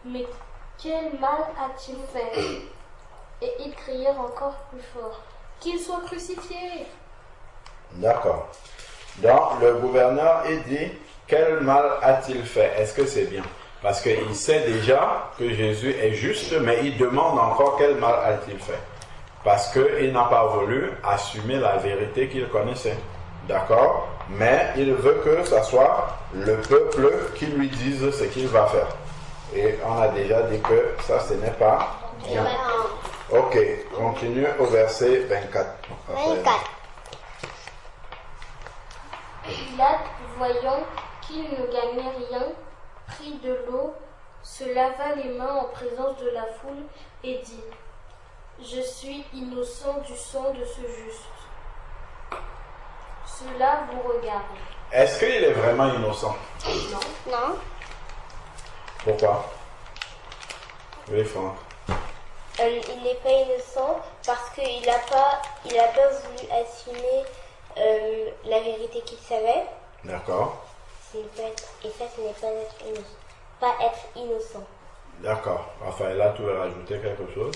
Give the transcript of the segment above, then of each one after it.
Mais quel mal a-t-il fait? Et ils crièrent encore plus fort, qu'il soit crucifié. D'accord. Donc le gouverneur, il dit, quel mal a-t-il fait? Est-ce que c'est bien? Parce qu'il sait déjà que Jésus est juste, mais il demande encore quel mal a-t-il fait? Parce qu'il n'a pas voulu assumer la vérité qu'il connaissait. D'accord? Mais il veut que ce soit le peuple qui lui dise ce qu'il va faire. Et on a déjà dit que ça, ce n'est pas bien. Ok, continue au verset 24. 24. Pilate, voyant qu'il ne gagnait rien, prit de l'eau, se lava les mains en présence de la foule et dit: Je suis innocent du sang de ce juste. Cela vous regarde. Est-ce qu'il est vraiment innocent? Non. Non. Pourquoi? Oui, Franck. Il n'est pas innocent parce qu'il n'a pas voulu assumer la vérité qu'il savait. D'accord. Et ça, ce n'est pas être innocent. D'accord. Raphaël, tu veux rajouter quelque chose?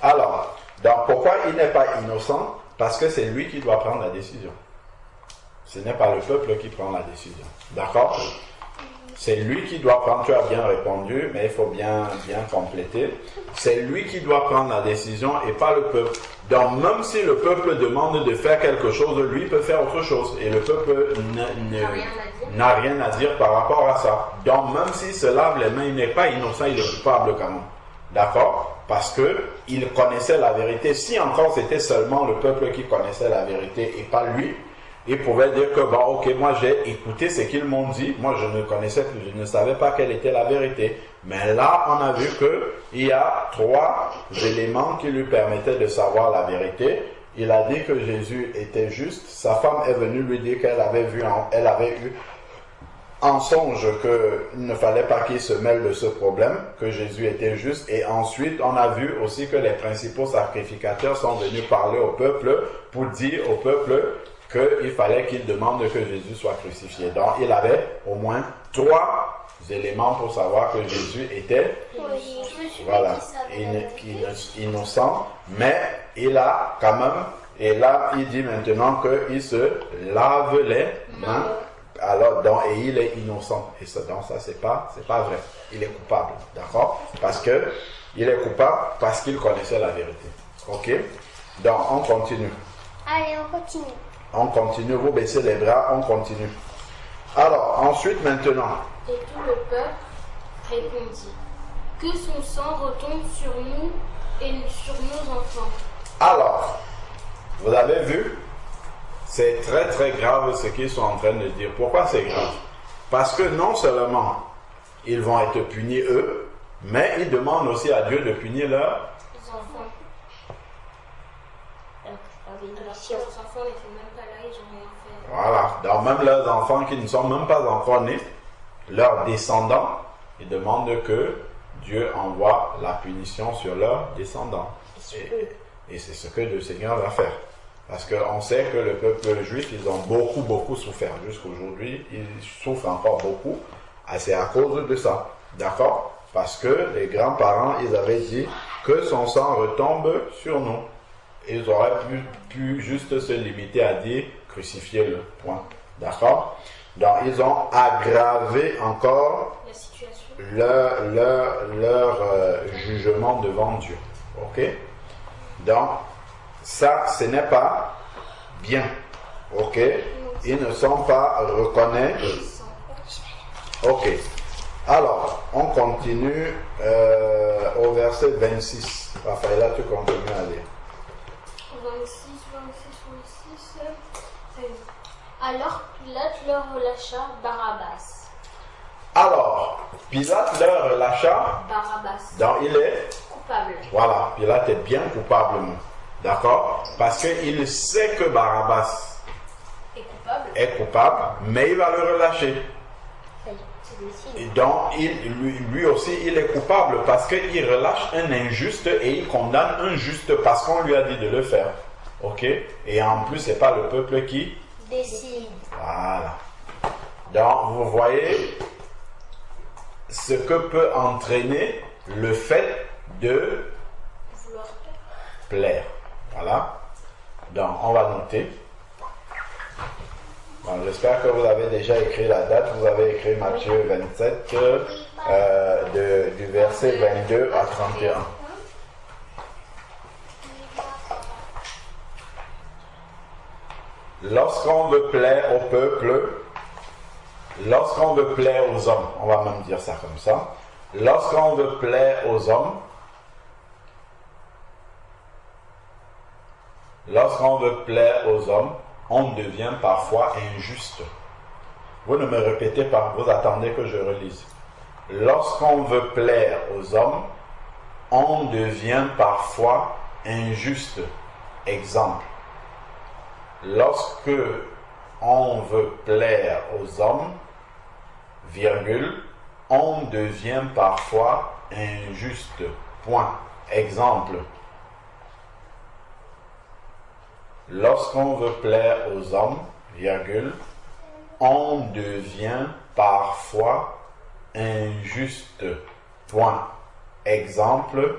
Alors, donc pourquoi il n'est pas innocent? Parce que c'est lui qui doit prendre la décision. Ce n'est pas le peuple qui prend la décision. D'accord? C'est lui qui doit prendre, tu as bien répondu, mais il faut bien compléter. C'est lui qui doit prendre la décision et pas le peuple. Donc même si le peuple demande de faire quelque chose, lui peut faire autre chose. Et le peuple n'a rien à dire par rapport à ça. Donc même s'il se lave les mains, il n'est pas innocent, il est coupable quand même. D'accord? Parce qu'il connaissait la vérité. Si encore c'était seulement le peuple qui connaissait la vérité et pas lui, il pouvait dire que, bon, ok, moi j'ai écouté ce qu'ils m'ont dit, moi je ne savais pas quelle était la vérité. Mais là, on a vu qu'il y a 3 éléments qui lui permettaient de savoir la vérité. Il a dit que Jésus était juste, sa femme est venue lui dire qu'elle avait eu en songe qu'il ne fallait pas qu'il se mêle de ce problème, que Jésus était juste. Et ensuite, on a vu aussi que les principaux sacrificateurs sont venus parler au peuple pour dire au peuple qu'il fallait qu'il demande que Jésus soit crucifié. Donc, il avait au moins 3 éléments pour savoir que Jésus était innocent, mais il a quand même, et là, il dit maintenant qu'il se lave les mains, alors, donc, et il est innocent. Et ça, donc, ça, c'est pas vrai. Il est coupable, d'accord? Parce que il est coupable parce qu'il connaissait la vérité. Ok? Donc, on continue. Allez, on continue. On continue, vous baissez les bras, on continue. Alors, ensuite, maintenant. Et tout le peuple répondit: Que son sang retombe sur nous et sur nos enfants. Alors, vous avez vu, c'est très très grave ce qu'ils sont en train de dire. Pourquoi c'est grave? Parce que non seulement ils vont être punis eux, mais ils demandent aussi à Dieu de punir leurs enfants. Leurs enfants n'étaient même pas là, ils n'ont rien fait. Voilà, donc même leurs enfants qui ne sont même pas encore nés, leurs descendants, ils demandent que Dieu envoie la punition sur leurs descendants. Et c'est ce que le Seigneur va faire. Parce qu'on sait que le peuple juif, ils ont beaucoup souffert. Jusqu'aujourd'hui, ils souffrent encore beaucoup. C'est à cause de ça. D'accord? Parce que les grands-parents, ils avaient dit que son sang retombe sur nous. Ils auraient pu juste se limiter à dire crucifiez-le. Point. D'accord? Donc, ils ont aggravé encore La situation. leur jugement devant Dieu. Ok? Donc, ça, ce n'est pas bien. Ok? Ils ne sont pas reconnaissants. Ok. Alors, on continue au verset 26. Raphaël, tu continues à lire. 26. Alors Pilate leur relâcha Barabbas. Alors, Pilate leur relâcha. Barabbas. Donc, il est coupable. Voilà, Pilate est bien coupable. D'accord? Parce qu'il sait que Barabbas est coupable, mais il va le relâcher. Et donc, lui aussi, il est coupable parce qu'il relâche un injuste et il condamne un juste parce qu'on lui a dit de le faire. Ok? Et en plus, ce n'est pas le peuple qui décide. Voilà. Donc, vous voyez, ce que peut entraîner le fait de Vouloir plaire. Voilà. Donc, on va noter. Bon, j'espère que vous avez déjà écrit la date. Vous avez écrit Matthieu 27, du verset 22 à 31. Lorsqu'on veut plaire au peuple, lorsqu'on veut plaire aux hommes, on va même dire ça comme ça, lorsqu'on veut plaire aux hommes, on devient parfois injuste. Vous ne me répétez pas, vous attendez que je relise. Lorsqu'on veut plaire aux hommes, on devient parfois injuste. Exemple. Lorsque on veut plaire aux hommes, virgule, on devient parfois injuste. Point. Exemple. Lorsqu'on veut plaire aux hommes, virgule, on devient parfois injuste. Point. Exemple.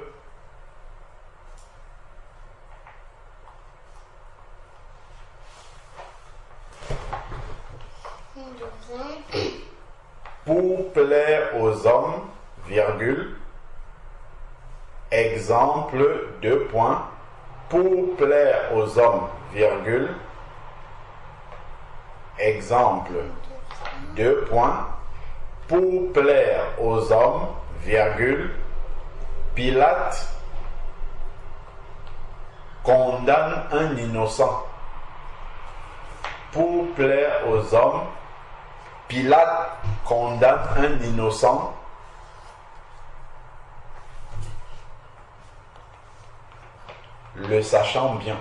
Pour plaire aux hommes, virgule, exemple, deux points, pour plaire aux hommes, virgule, exemple, deux points, pour plaire aux hommes, virgule, Pilate condamne un innocent. Pour plaire aux hommes, Pilate condamne un innocent. Le sachant bien,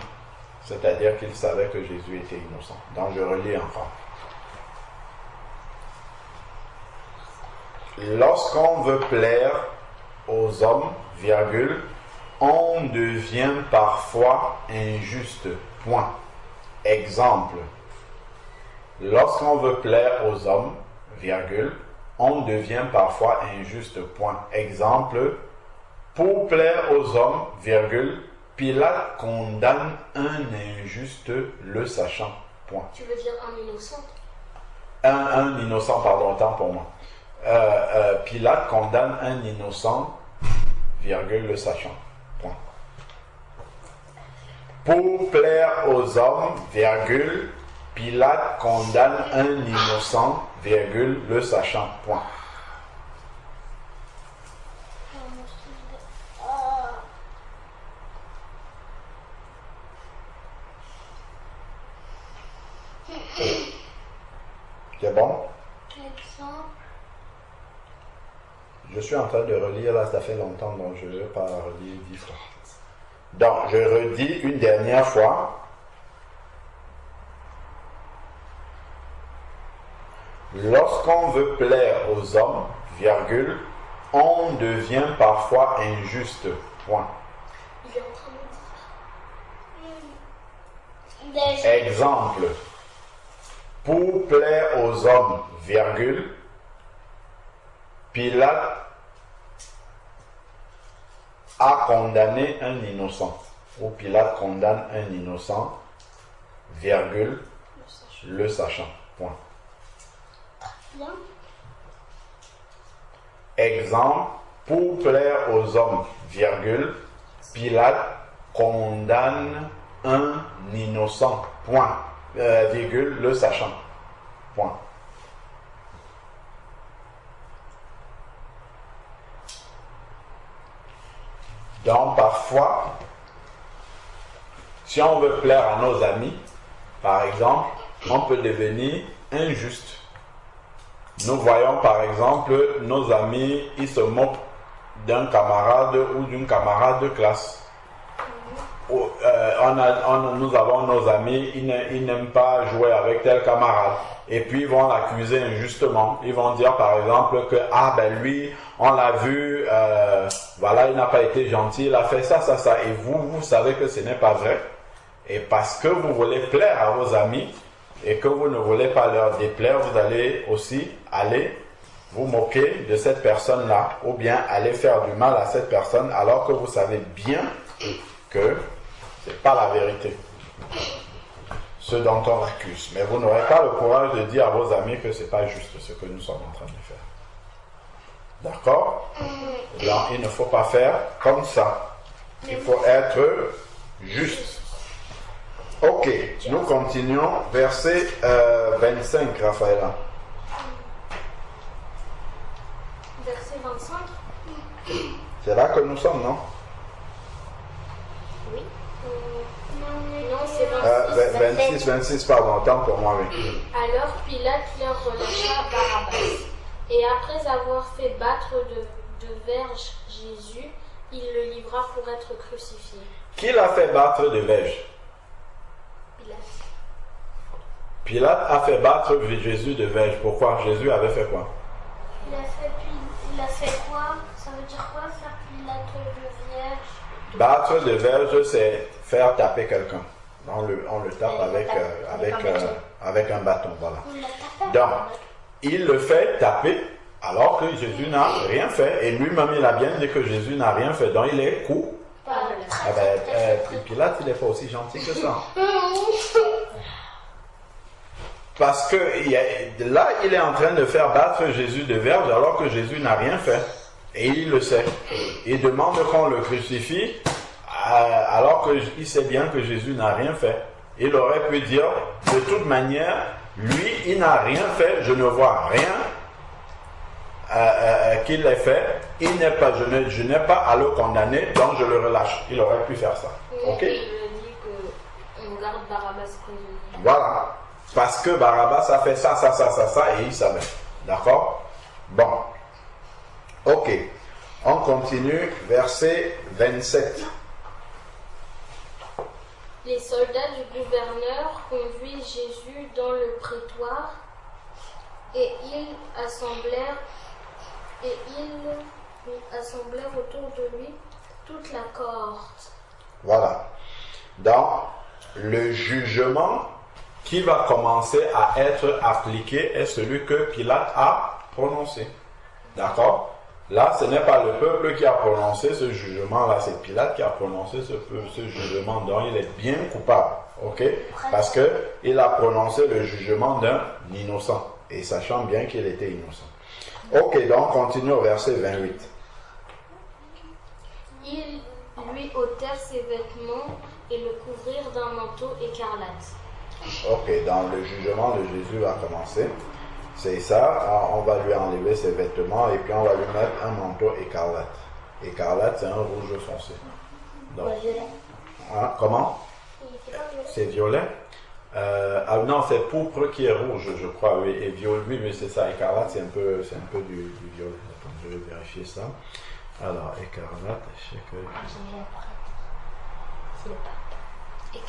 c'est-à-dire qu'il savait que Jésus était innocent. Donc je relis encore. Lorsqu'on veut plaire aux hommes, virgule, on devient parfois injuste. Point. Exemple. Lorsqu'on veut plaire aux hommes, virgule, on devient parfois injuste. Point. Exemple. Pour plaire aux hommes, virgule, Pilate condamne un injuste, le sachant. Point. Tu veux dire un innocent? Un innocent, pardon, autant pour moi. Pilate condamne un innocent, virgule, le sachant. Point. Pour plaire aux hommes, virgule, Pilate condamne un innocent, virgule, le sachant. Point. C'est bon? Je suis en train de relire, là, ça fait longtemps, donc je ne vais pas relire 10 fois. Donc, je redis une dernière fois. Lorsqu'on veut plaire aux hommes, virgule, on devient parfois injuste. Point. Il est en train de dire. Exemple. Pour plaire aux hommes, virgule, Pilate a condamné un innocent. Ou Pilate condamne un innocent, virgule, le sachant. Point. Bien. Exemple, pour plaire aux hommes, virgule, Pilate condamne un innocent. Point. Virgule, le sachant. Point. Donc, parfois, si on veut plaire à nos amis, par exemple, on peut devenir injuste. Nous voyons, par exemple, nos amis, ils se moquent d'un camarade ou d'une camarade de classe. Nous avons nos amis, ils n'aiment pas jouer avec tel camarade. Et puis ils vont l'accuser injustement. Ils vont dire par exemple que lui, on l'a vu, voilà, il n'a pas été gentil, il a fait ça. Et vous savez que ce n'est pas vrai. Et parce que vous voulez plaire à vos amis et que vous ne voulez pas leur déplaire, vous allez aussi aller vous moquer de cette personne-là, ou bien aller faire du mal à cette personne, alors que vous savez bien que ce n'est pas la vérité, ce dont on l'accuse. Mais vous n'aurez pas le courage de dire à vos amis que ce n'est pas juste ce que nous sommes en train de faire. D'accord? Donc, il ne faut pas faire comme ça. Il faut être juste. Ok, nous continuons. Verset 25, Raphaëla. Verset 25. C'est là que nous sommes, non? Oui. Non, c'est 26. 26, pardon, autant pour moi, oui. Alors Pilate leur relâcha Barabbas. Et après avoir fait battre de verge Jésus, il le livra pour être crucifié. Qui l'a fait battre de verge? Pilate. Pilate a fait battre Jésus de verge. Pourquoi? Jésus avait fait quoi? Il a fait quoi? Ça veut dire quoi faire Pilate de vierge? Battre de verge, c'est faire taper quelqu'un. On le tape avec un bâton, voilà. On l'a tapé. Donc, il le fait taper alors que Jésus n'a rien fait. Et lui-même, il a bien dit que Jésus n'a rien fait. Donc, il est coupable. Pilate, il n'est pas aussi gentil que ça. Parce que là, il est en train de faire battre Jésus de verge alors que Jésus n'a rien fait. Et il le sait. Il demande qu'on le crucifie alors qu'il sait bien que Jésus n'a rien fait. Il aurait pu dire, de toute manière, lui, il n'a rien fait, je ne vois rien qu'il ait fait. Je n'ai pas à le condamner, donc je le relâche. Il aurait pu faire ça. Ok? Il dit qu'on garde Barabbas prisonnier. Voilà. Parce que Barabbas a fait ça, et il savait. D'accord? Bon. Ok. On continue. Verset 27. Les soldats du gouverneur conduisent Jésus dans le prétoire et ils assemblèrent autour de lui toute la cohorte. Voilà. Dans le jugement qui va commencer à être appliqué est celui que Pilate a prononcé. D'accord? Là, ce n'est pas le peuple qui a prononcé ce jugement-là, c'est Pilate qui a prononcé ce jugement, donc il est bien coupable, ok? Parce qu'il a prononcé le jugement d'un innocent, et sachant bien qu'il était innocent. Ok, donc continue au verset 28. Ils lui ôtèrent ses vêtements et le couvrirent d'un manteau écarlate. Ok, donc le jugement de Jésus va commencer. C'est ça, on va lui enlever ses vêtements et puis on va lui mettre un manteau écarlate. Écarlate, c'est un rouge foncé. Donc, hein, comment? C'est violet. Non, c'est pourpre qui est rouge, je crois, oui. Et violet, oui, mais c'est ça, écarlate, c'est un peu du violet. Attends, je vais vérifier ça. Alors, écarlate, je sais que...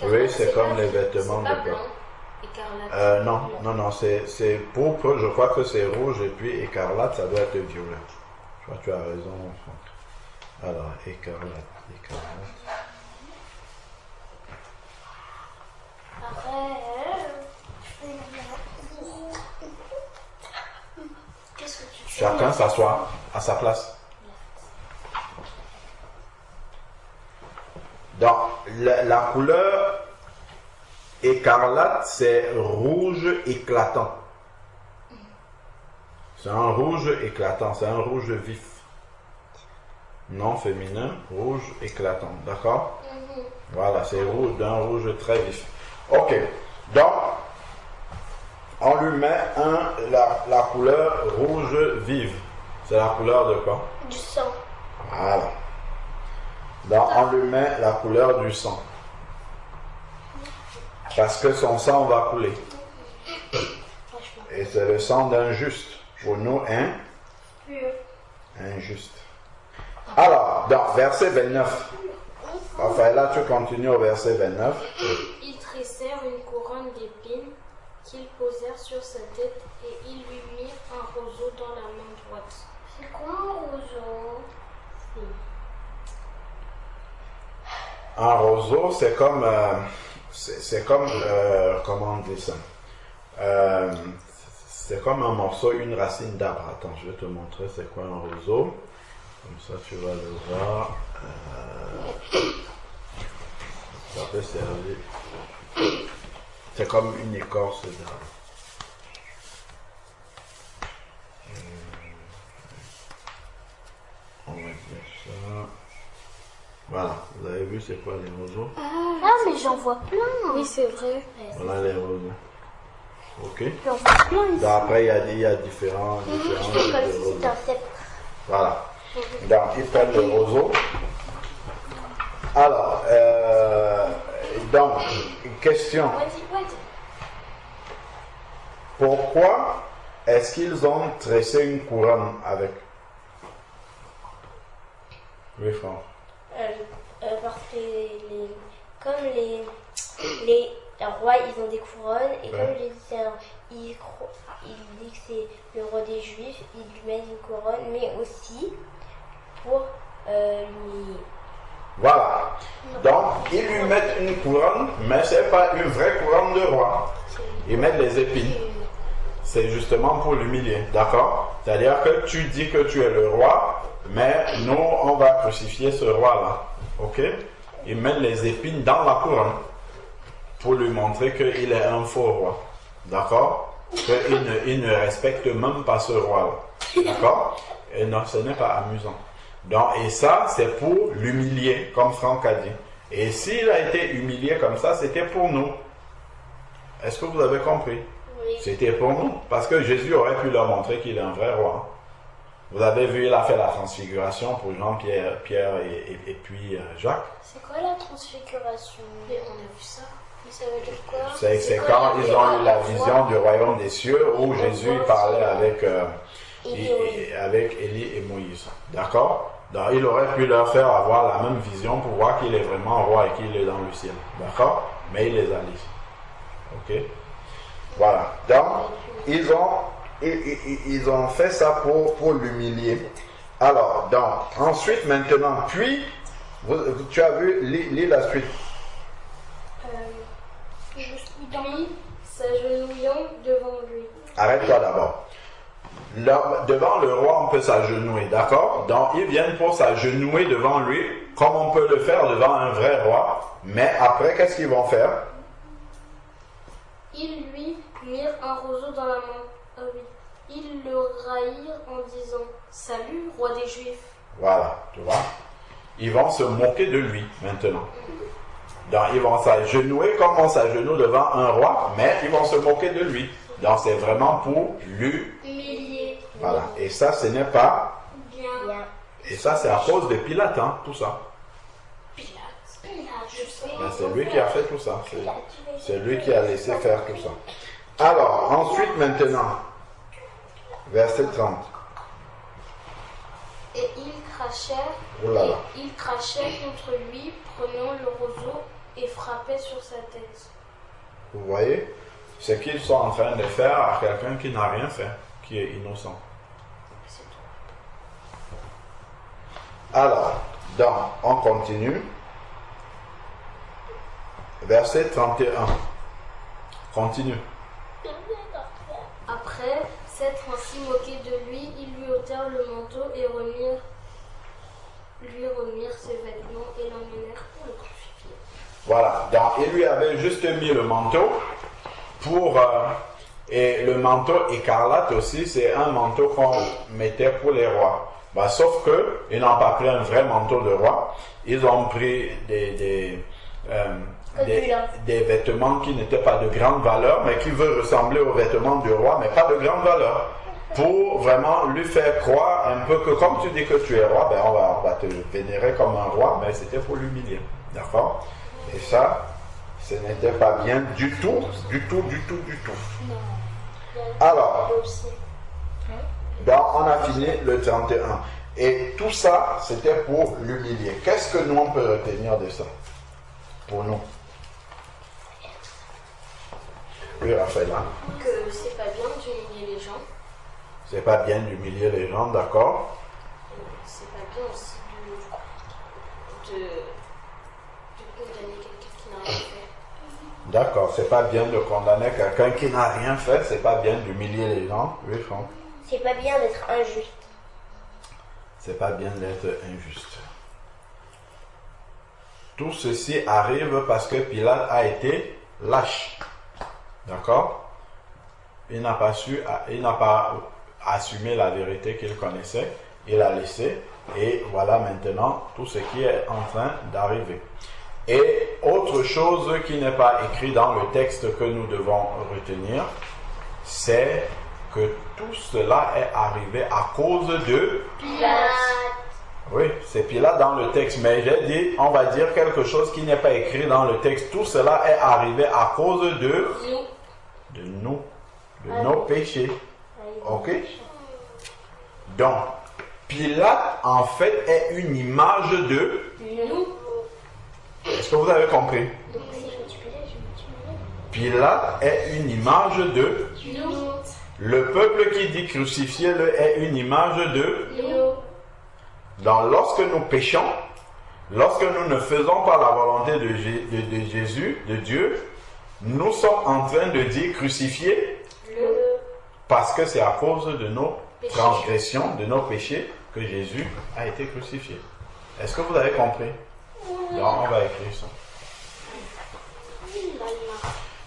Oui, c'est comme les vêtements de peuple. Écarlate. Non, c'est pourpre, je crois que c'est rouge, et puis écarlate, ça doit être violet. Je crois que tu as raison. Alors, écarlate. Qu'est-ce que tu fais? Chacun s'assoit à sa place. Donc, la couleur écarlate, c'est rouge éclatant. C'est un rouge éclatant, c'est un rouge vif. Non féminin, rouge éclatant, d'accord? Voilà, c'est rouge, d'un rouge très vif. Ok, donc, on lui met la couleur rouge vive. C'est la couleur de quoi? Du sang. Voilà. Donc, on lui met la couleur du sang. Parce que son sang va couler. Et c'est le sang d'un juste. Pour nous, injuste. Alors, dans verset 29. Enfin, là, tu continues au verset 29. Ils tressèrent une couronne d'épines qu'ils posèrent sur sa tête et ils lui mirent un roseau dans la main droite. C'est quoi un roseau? Un roseau, c'est comme... comment on dit ça? c'est comme un morceau, une racine d'arbre. Attends, je vais te montrer c'est quoi un roseau. Comme ça, tu vas le voir. Ça peut servir. C'est comme une écorce d'arbre. On va dire ça. Voilà, vous avez vu c'est quoi les roseaux? Ah, mais j'en vois plein. Oui, c'est vrai. Voilà les roseaux. Ok. J'en vois plein ici. Donc, après, il y a différents Comme si roseaux. c'était un sceptre. Voilà. Donc, ils prennent le roseau. Alors, donc, question. Pourquoi est-ce qu'ils ont tressé une couronne avec? Oui, Franck. Parce que comme les rois, ils ont des couronnes, et comme les Égyptiens, ils disent que c'est le roi des Juifs, ils lui mettent une couronne, mais aussi pour lui... Voilà. Donc, ils lui mettent une couronne, mais ce n'est pas une vraie couronne de roi. Ils mettent les épines. C'est justement pour l'humilier, d'accord? C'est-à-dire que tu dis que tu es le roi, mais nous, on va crucifier ce roi-là. Ok? Ils mettent les épines dans la couronne pour lui montrer qu'il est un faux roi. D'accord? Qu'il ne respecte même pas ce roi-là. D'accord? Et non, ce n'est pas amusant. Donc, et ça, c'est pour l'humilier, comme Franck a dit. Et s'il a été humilié comme ça, c'était pour nous. Est-ce que vous avez compris? Oui. C'était pour nous. Parce que Jésus aurait pu leur montrer qu'il est un vrai roi. Vous avez vu, il a fait la transfiguration pour Jean-Pierre, Pierre et puis Jacques. C'est quoi la transfiguration? Mais on a vu ça. Mais ça veut dire quoi? C'est quand ils ont eu la vision du royaume des cieux où Jésus parlait avec Élie et Moïse. D'accord? Donc il aurait pu leur faire avoir la même vision pour voir qu'il est vraiment roi et qu'il est dans le ciel. D'accord? Mais il les a dit. Ok? Voilà. Donc, ils ont fait ça pour l'humilier. Alors, donc, ensuite, maintenant, puis, tu as vu, lis la suite. Puis, s'agenouillant devant lui. Arrête-toi d'abord. Devant le roi, on peut s'agenouiller, d'accord? Donc, ils viennent pour s'agenouiller devant lui, comme on peut le faire devant un vrai roi. Mais après, qu'est-ce qu'ils vont faire? Ils lui mirent un roseau dans la main. Ah oui. Ils le raillirent en disant « Salut, roi des Juifs !» Voilà, tu vois? Ils vont se moquer de lui maintenant. Donc, ils vont s'agenouiller comme on s'agenouille devant un roi, mais ils vont se moquer de lui. Donc, c'est vraiment pour Humiliés. Voilà. Et ça, ce n'est pas... Bien. Et ça, c'est à cause de Pilate, hein, tout ça. Je sais. Ben, c'est lui qui a fait tout ça. C'est lui qui a laissé faire tout ça. Alors, ensuite, maintenant, verset 30. Et ils crachèrent, Oh là là. et ils crachaient contre lui, prenant le roseau et frappaient sur sa tête. Vous voyez? Ce qu'ils sont en train de faire à quelqu'un qui n'a rien fait, qui est innocent. C'est tout. Alors, donc, on continue. Verset 31. Continue. Après s'être ainsi moqué de lui, ils lui ôtèrent le manteau et lui remirent ses vêtements et l'emmenèrent pour le crucifier. Voilà. Donc, il lui avait juste mis le manteau pour... et le manteau écarlate aussi, c'est un manteau qu'on mettait pour les rois. Bah, sauf qu'ils n'ont pas pris un vrai manteau de roi. Ils ont pris des vêtements qui n'étaient pas de grande valeur, mais qui veulent ressembler aux vêtements du roi, mais pas de grande valeur. Pour vraiment lui faire croire un peu que comme tu dis que tu es roi, ben on va te vénérer comme un roi, mais c'était pour l'humilier. D'accord? Et ça, ce n'était pas bien du tout, du tout, du tout, du tout. Alors, donc on a fini le 31. Et tout ça, c'était pour l'humilier. Qu'est-ce que nous, on peut retenir de ça? Pour nous. Oui, Raphaël. Que c'est pas bien d'humilier les gens. C'est pas bien d'humilier les gens, d'accord? C'est pas bien aussi de condamner quelqu'un qui n'a rien fait. D'accord, c'est pas bien de condamner quelqu'un qui n'a rien fait, c'est pas bien d'humilier les gens. Oui, Franck. C'est pas bien d'être injuste. C'est pas bien d'être injuste. Tout ceci arrive parce que Pilate a été lâche. D'accord? Il n'a pas assumé la vérité qu'il connaissait. Il a laissé. Et voilà maintenant tout ce qui est en train d'arriver. Et autre chose qui n'est pas écrit dans le texte que nous devons retenir, c'est que tout cela est arrivé à cause de Pilate. Oui, c'est Pilate dans le texte, mais j'ai dit, on va dire quelque chose qui n'est pas écrit dans le texte. Tout cela est arrivé à cause de nos péchés. Ok? Donc, Pilate, en fait, est une image de Nous. Est-ce que vous avez compris? Donc si je me tue Pilate, je me tue moi. Pilate est une image de Nous. le peuple qui dit crucifiez-le est une image de Nous. Donc, lorsque nous péchons, lorsque nous ne faisons pas la volonté de Jésus, de Dieu, nous sommes en train de dire crucifier parce que c'est à cause de nos transgressions, de nos péchés que Jésus a été crucifié. Est-ce que vous avez compris? Donc, on va écrire ça.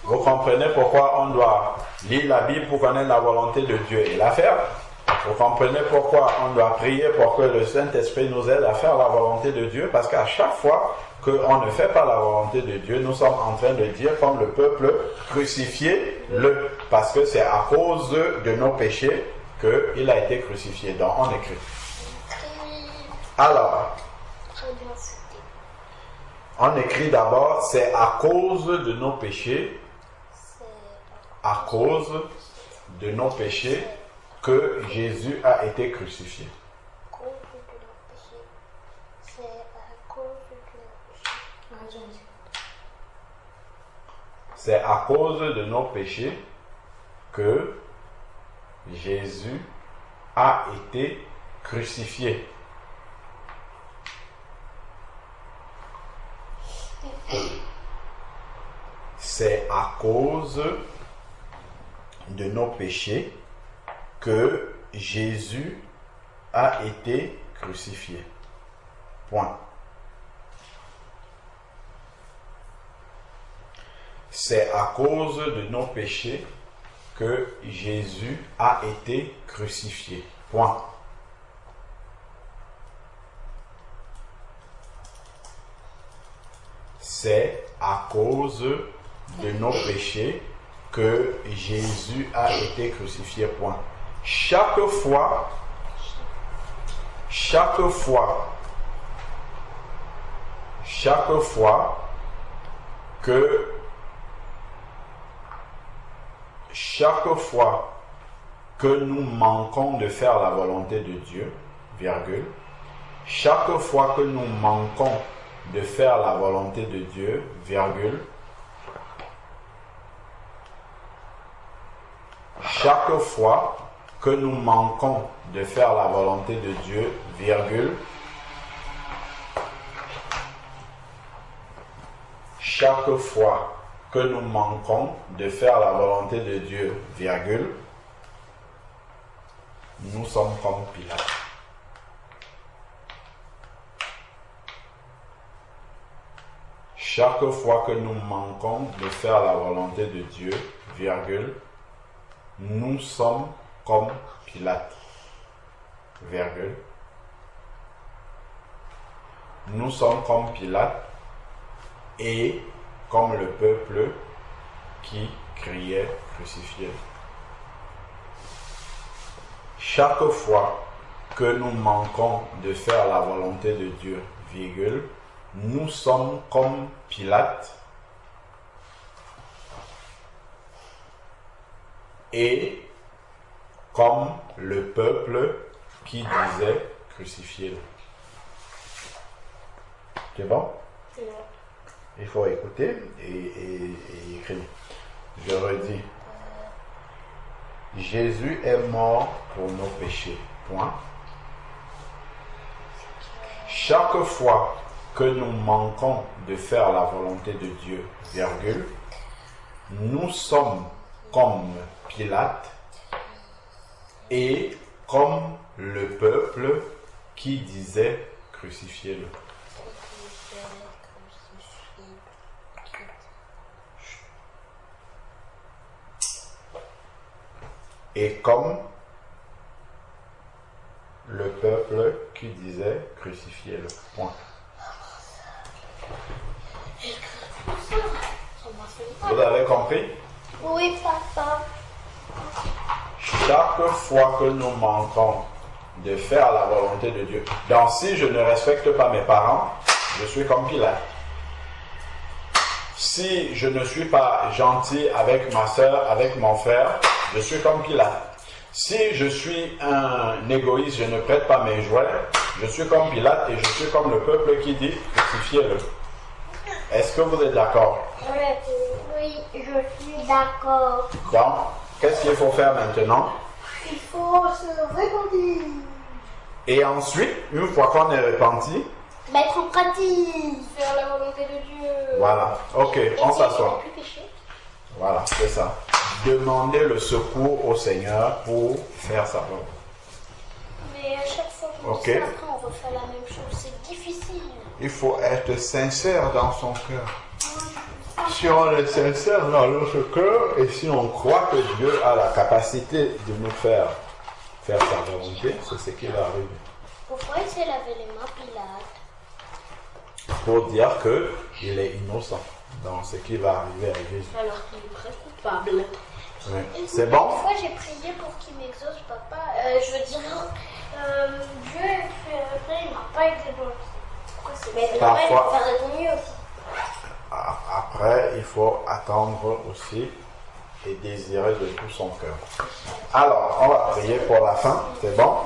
Vous comprenez pourquoi on doit lire la Bible pour connaître la volonté de Dieu et la faire? Vous comprenez pourquoi on doit prier pour que le Saint-Esprit nous aide à faire la volonté de Dieu? Parce qu'à chaque fois qu'on ne fait pas la volonté de Dieu, nous sommes en train de dire comme le peuple, crucifiez-le. Parce que c'est à cause de nos péchés qu'il a été crucifié. Donc on écrit. Alors, on écrit d'abord, c'est à cause de nos péchés, à cause de nos péchés, que Jésus a été crucifié. C'est à cause de nos péchés que Jésus a été crucifié. C'est à cause de nos péchés que Jésus a été crucifié. Point. C'est à cause de nos péchés que Jésus a été crucifié. Point. C'est à cause de nos péchés que Jésus a été crucifié. Point. Chaque fois que nous manquons de faire la volonté de Dieu, virgule, chaque fois que nous manquons de faire la volonté de Dieu, virgule, chaque fois que nous manquons de faire la volonté de Dieu, virgule, chaque fois que nous manquons de faire la volonté de Dieu, virgule, nous sommes comme Pilate. Chaque fois que nous manquons de faire la volonté de Dieu, virgule, nous sommes comme Pilate, virgule. Nous sommes comme Pilate et comme le peuple qui criait crucifié. Chaque fois que nous manquons de faire la volonté de Dieu, virgule, nous sommes comme Pilate et comme le peuple qui disait crucifiez-le. C'est bon? Non. Il faut écouter et écrire. Je redis. Jésus est mort pour nos péchés. Point. Chaque fois que nous manquons de faire la volonté de Dieu, virgule, nous sommes comme Pilate et comme le peuple qui disait crucifiez-le. Et comme le peuple qui disait crucifiez-le. Point. Vous avez compris? Oui, papa. Chaque fois que nous manquons de faire la volonté de Dieu, donc si je ne respecte pas mes parents, je suis comme Pilate. Si je ne suis pas gentil avec ma soeur, avec mon frère, je suis comme Pilate. Si je suis un égoïste, je ne prête pas mes jouets, je suis comme Pilate et je suis comme le peuple qui dit crucifiez-le. Est-ce que vous êtes d'accord? Oui, je suis d'accord. Donc, qu'est-ce qu'il faut faire maintenant? Il faut se repentir. Et ensuite, une fois qu'on est repenti, Mettre en pratique. Faire la volonté de Dieu. voilà, ok, on s'assoit. Plus péché. Voilà, c'est ça. Demander le secours au Seigneur pour faire sa volonté. Mais à chaque fois qu'on Ok. dit ça, après on refait la même chose. C'est difficile. Il faut être sincère dans son cœur. Si on est sincère dans notre cœur et si on croit que Dieu a la capacité de nous faire sa volonté, c'est ce qui va arriver. Pourquoi il s'est lavé les mains, Pilate? Pour dire qu'il est innocent dans ce qui va arriver à Jésus. Alors qu'il est très coupable. Oui. C'est bon? Une fois j'ai prié pour qu'il m'exauce, papa. Je veux dire, Dieu il m'a pas aidé dans le. Pourquoi c'est Mais Parfois. normal, il faut faire de ton mieux aussi. Après, il faut attendre aussi et désirer de tout son cœur. Alors, on va prier pour la fin. C'est bon?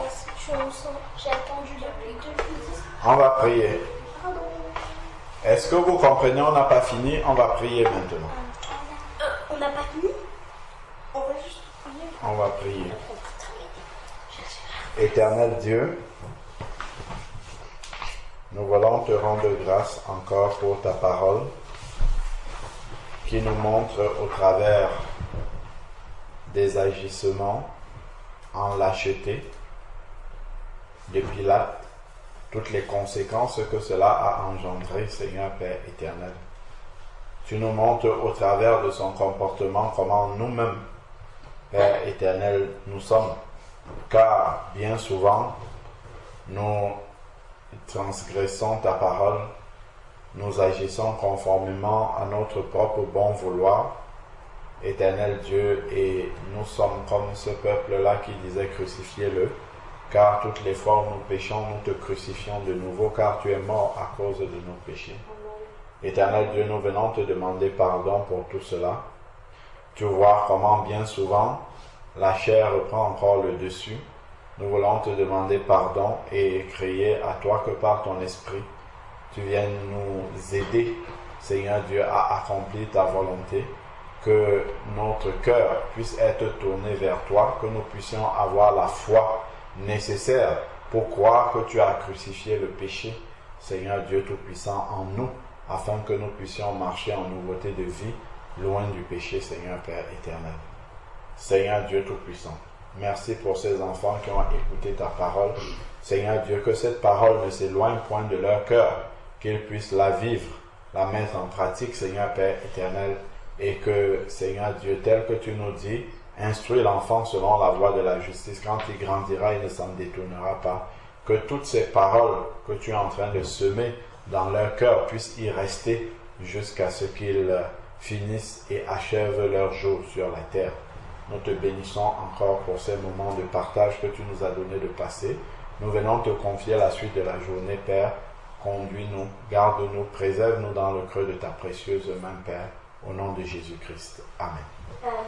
J'ai attendu depuis 2010. On va prier. Pardon. Est-ce que vous comprenez? On n'a pas fini. On va prier maintenant. On n'a pas fini. On va juste prier. On va prier. Éternel Dieu, nous voulons te rendre grâce encore pour ta parole qui nous montre au travers des agissements en lâcheté de Pilate toutes les conséquences que cela a engendré, Seigneur Père éternel. Tu nous montres au travers de son comportement comment nous-mêmes, Père éternel, nous sommes. Car bien souvent, nous transgressons ta parole, nous agissons conformément à notre propre bon vouloir, éternel Dieu, et nous sommes comme ce peuple-là qui disait crucifiez-le, car toutes les fois où nous péchons, nous te crucifions de nouveau, car tu es mort à cause de nos péchés. Éternel Dieu, nous venons te demander pardon pour tout cela. Tu vois comment bien souvent la chair reprend encore le dessus. Nous voulons te demander pardon et crier à toi que par ton esprit, tu viennes nous aider, Seigneur Dieu, à accomplir ta volonté, que notre cœur puisse être tourné vers toi, que nous puissions avoir la foi nécessaire pour croire que tu as crucifié le péché, Seigneur Dieu Tout-Puissant, en nous, afin que nous puissions marcher en nouveauté de vie, loin du péché, Seigneur Père éternel. Seigneur Dieu Tout-Puissant, merci pour ces enfants qui ont écouté ta parole. Seigneur Dieu, que cette parole ne s'éloigne point de leur cœur, qu'ils puissent la vivre, la mettre en pratique, Seigneur Père éternel, et que, Seigneur Dieu, tel que tu nous dis, instruis l'enfant selon la voie de la justice. Quand il grandira, il ne s'en détournera pas. Que toutes ces paroles que tu es en train de semer dans leur cœur puissent y rester jusqu'à ce qu'ils finissent et achèvent leur jour sur la terre. Nous te bénissons encore pour ces moments de partage que tu nous as donné de passer. Nous venons te confier la suite de la journée, Père. Conduis-nous, garde-nous, préserve-nous dans le creux de ta précieuse main, Père, au nom de Jésus-Christ. Amen. Amen.